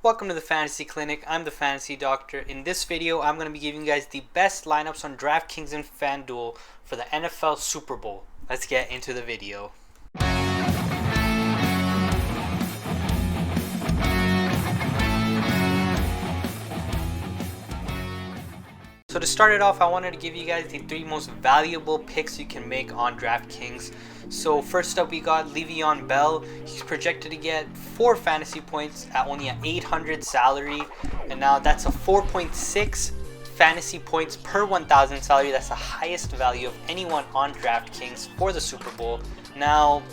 Welcome to the Fantasy Clinic. I'm the Fantasy Doctor. In this video, I'm going to be giving you guys the best lineups on Draftkings and Fanduel for the NFL Super Bowl. Let's get into the video. So to start it off, I wanted to give you guys the 3 most valuable picks you can make on DraftKings. So first up, we got Le'Veon Bell. He's projected to get 4 fantasy points at only an 800 salary, and now that's a 4.6 fantasy points per 1,000 salary. That's the highest value of anyone on DraftKings for the Super Bowl. Now,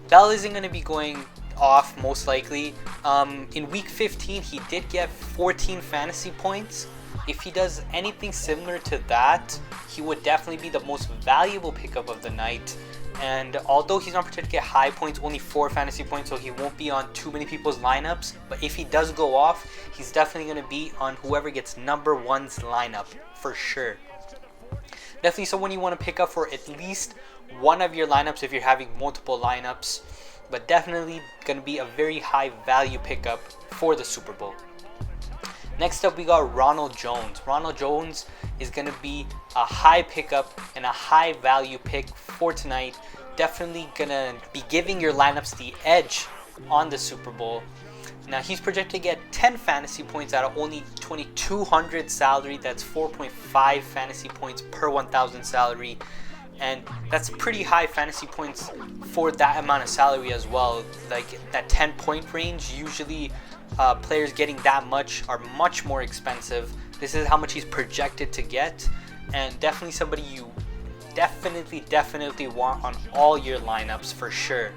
Bell isn't going to be going off most likely. In week 15, he did get 14 fantasy points. If he does anything similar to that, he would definitely be the most valuable pickup of the night. And although he's not projected to get high points, only 4 fantasy points, so he won't be on too many people's lineups. But if he does go off, he's definitely going to be on whoever gets number 1's lineup for sure. Definitely someone you want to pick up for at least one of your lineups if you're having multiple lineups. But definitely going to be a very high value pickup for the Super Bowl. Next up, we got Ronald Jones. Ronald Jones is going to be a high pickup and a high value pick for tonight. Definitely going to be giving your lineups the edge on the Super Bowl. Now, he's projected to get 10 fantasy points out of only 2,200 salary. That's 4.5 fantasy points per 1,000 salary. And that's pretty high fantasy points for that amount of salary as well. Like that 10-point range, usually players getting that much are much more expensive. This is how much he's projected to get, and definitely somebody you definitely want on all your lineups for sure.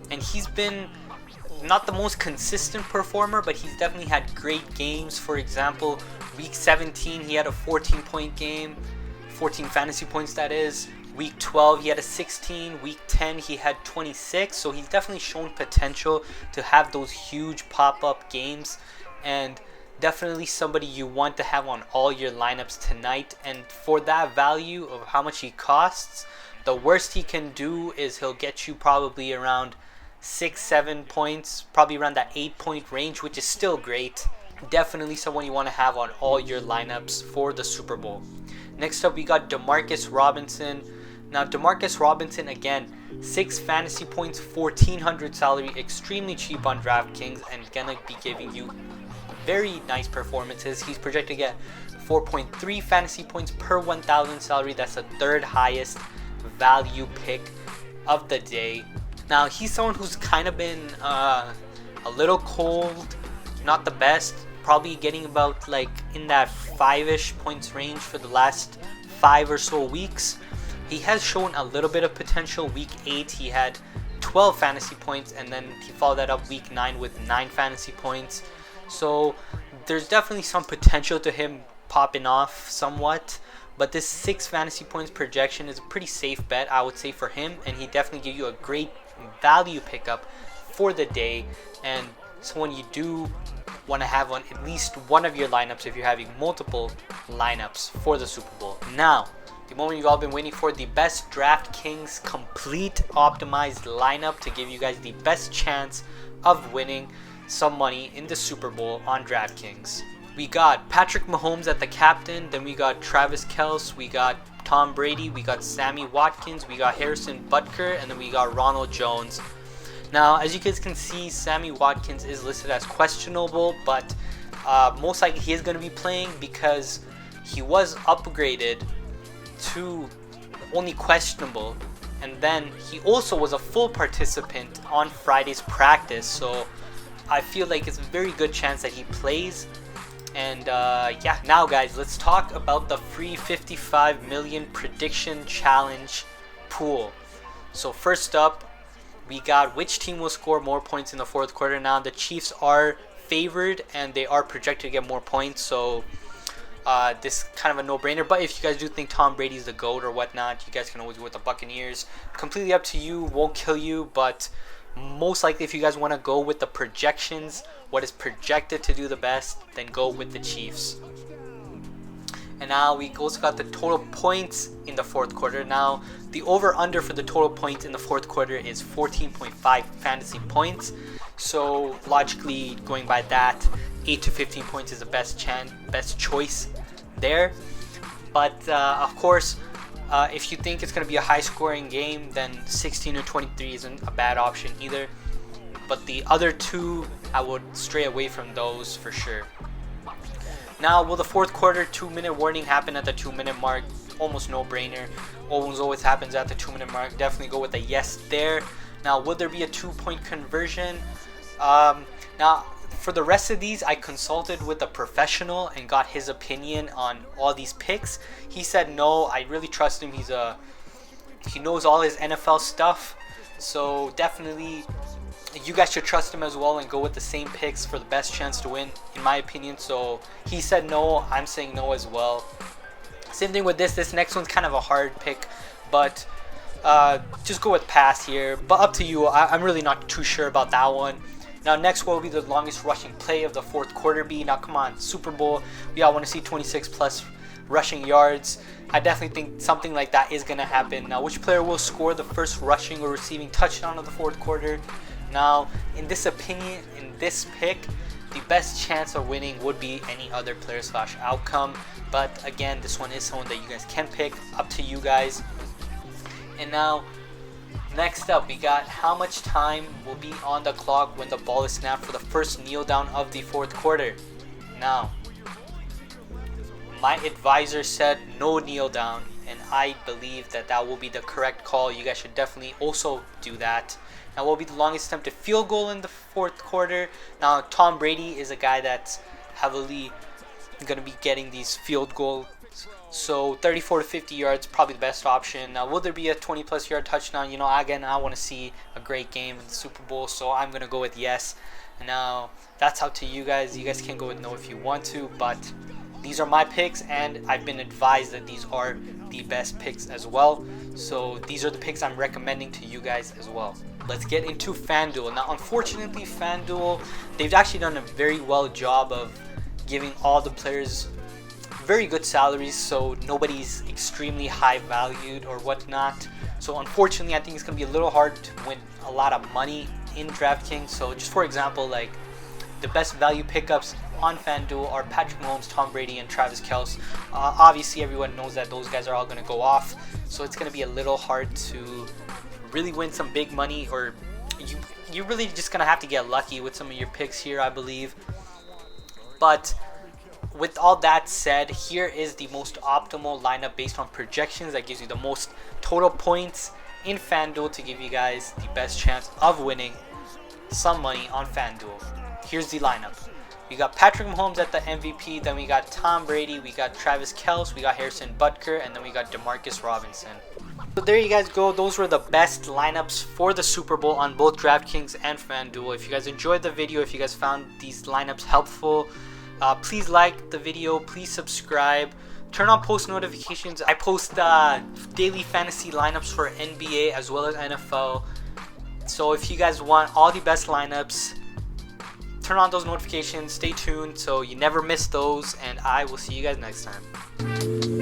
And he's been not the most consistent performer, but he's definitely had great games. For example, week 17 he had a 14-point game, 14 fantasy points that is. Week 12 he had a 16, week 10 he had 26, so he's definitely shown potential to have those huge pop-up games, and definitely somebody you want to have on all your lineups tonight. And for that value of how much he costs, the worst he can do is he'll get you probably around 6-7 points, probably around that 8-point range, which is still great. Definitely someone you want to have on all your lineups for the Super Bowl. Next up, we got Demarcus Robinson. Now, Demarcus Robinson, again, 6 fantasy points, 1,400 salary, extremely cheap on DraftKings, and gonna be giving you very nice performances. He's projected to get 4.3 fantasy points per 1,000 salary. That's the 3rd highest value pick of the day. Now, he's someone who's kind of been a little cold, not the best, probably getting about like in that 5-ish points range for the last 5 or so weeks. He has shown a little bit of potential. Week 8 he had 12 fantasy points, and then he followed that up week 9 with 9 fantasy points. So there's definitely some potential to him popping off somewhat, but this 6 fantasy points projection is a pretty safe bet, I would say, for him, and he definitely give you a great value pickup for the day, and someone you do want to have on at least one of your lineups if you're having multiple lineups for the Super Bowl. Now, the moment you've all been waiting for, the best DraftKings complete optimized lineup to give you guys the best chance of winning some money in the Super Bowl on DraftKings. We got Patrick Mahomes at the captain, then we got Travis Kelce, we got Tom Brady, we got Sammy Watkins, we got Harrison Butker, and then we got Ronald Jones. Now, as you guys can see, Sammy Watkins is listed as questionable, but most likely he is going to be playing because he was upgraded to only questionable, and then he also was a full participant on Friday's practice, so I feel like it's a very good chance that he plays. And yeah, now guys, let's talk about the free 55 million prediction challenge pool. So first up, we got which team will score more points in the 4th quarter. Now, the Chiefs are favored and they are projected to get more points, so this is kind of a no-brainer. But if you guys do think Tom Brady's the GOAT or whatnot, you guys can always go with the Buccaneers. Completely up to you, won't kill you, but most likely if you guys want to go with the projections, what is projected to do the best, then go with the Chiefs. And now we also got the total points in the 4th quarter. Now, the over-under for the total points in the 4th quarter is 14.5 fantasy points. So logically, going by that, 8 to 15 points is the best choice there. But of course, if you think it's going to be a high-scoring game, then 16 or 23 isn't a bad option either. But the other two, I would stray away from those for sure. Now, will the fourth quarter 2-minute warning happen at the 2-minute mark? Almost no-brainer. Always happens at the 2-minute mark. Definitely go with a yes there. Now, will there be a 2-point conversion? Now, for the rest of these, I consulted with a professional and got his opinion on all these picks. He said no. I really trust him. He knows all his NFL stuff. So definitely, you guys should trust him as well and go with the same picks for the best chance to win, in my opinion. So he said no. I'm saying no as well. Same thing with this next one's kind of a hard pick, but just go with pass here. But up to you. I'm really not too sure about that one. Now next, what will be the longest rushing play of the fourth quarter be? Now come on, Super Bowl, we all want to see 26 plus rushing yards. I definitely think something like that is going to happen. Now, which player will score the first rushing or receiving touchdown of the fourth quarter? Now, in this opinion, in this pick, the best chance of winning would be any other player / outcome. But again, this one is someone that you guys can pick. Up to you guys. And now, next up, we got how much time will be on the clock when the ball is snapped for the first kneel down of the fourth quarter. Now, my advisor said no kneel down, and I believe that that will be the correct call. You guys should definitely also do that. Now, what will be the longest attempted field goal in the fourth quarter? Now, Tom Brady is a guy that's heavily going to be getting these field goals. So 34 to 50 yards, probably the best option. Now, will there be a 20 plus yard touchdown? You know, again, I want to see a great game in the Super Bowl, so I'm going to go with yes. Now, that's up to you guys. You guys can go with no if you want to, but these are my picks, and I've been advised that these are the best picks as well. So these are the picks I'm recommending to you guys as well. Let's get into Fanduel. Now, unfortunately, Fanduel, they've actually done a very well job of giving all the players very good salaries, so nobody's extremely high valued or whatnot. So unfortunately, I think it's gonna be a little hard to win a lot of money in Draftkings. So just for example, like the best value pickups on Fanduel are Patrick Mahomes, Tom Brady, and Travis Kelce. Obviously, everyone knows that those guys are all gonna go off, so it's gonna be a little hard to really win some big money, or you're really just gonna have to get lucky with some of your picks here, I believe. But with all that said, here is the most optimal lineup based on projections that gives you the most total points in Fanduel to give you guys the best chance of winning some money on Fanduel. Here's the lineup. We got Patrick Mahomes at the MVP, then we got Tom Brady, we got Travis Kelce, we got Harrison Butker, and then we got DeMarcus Robinson. So there you guys go. Those were the best lineups for the Super Bowl on both Draftkings and Fanduel. If you guys enjoyed the video, if you guys found these lineups helpful, please like the video, please subscribe, turn on post notifications. I post daily fantasy lineups for NBA as well as NFL. So if you guys want all the best lineups, turn on those notifications, stay tuned so you never miss those, and I will see you guys next time.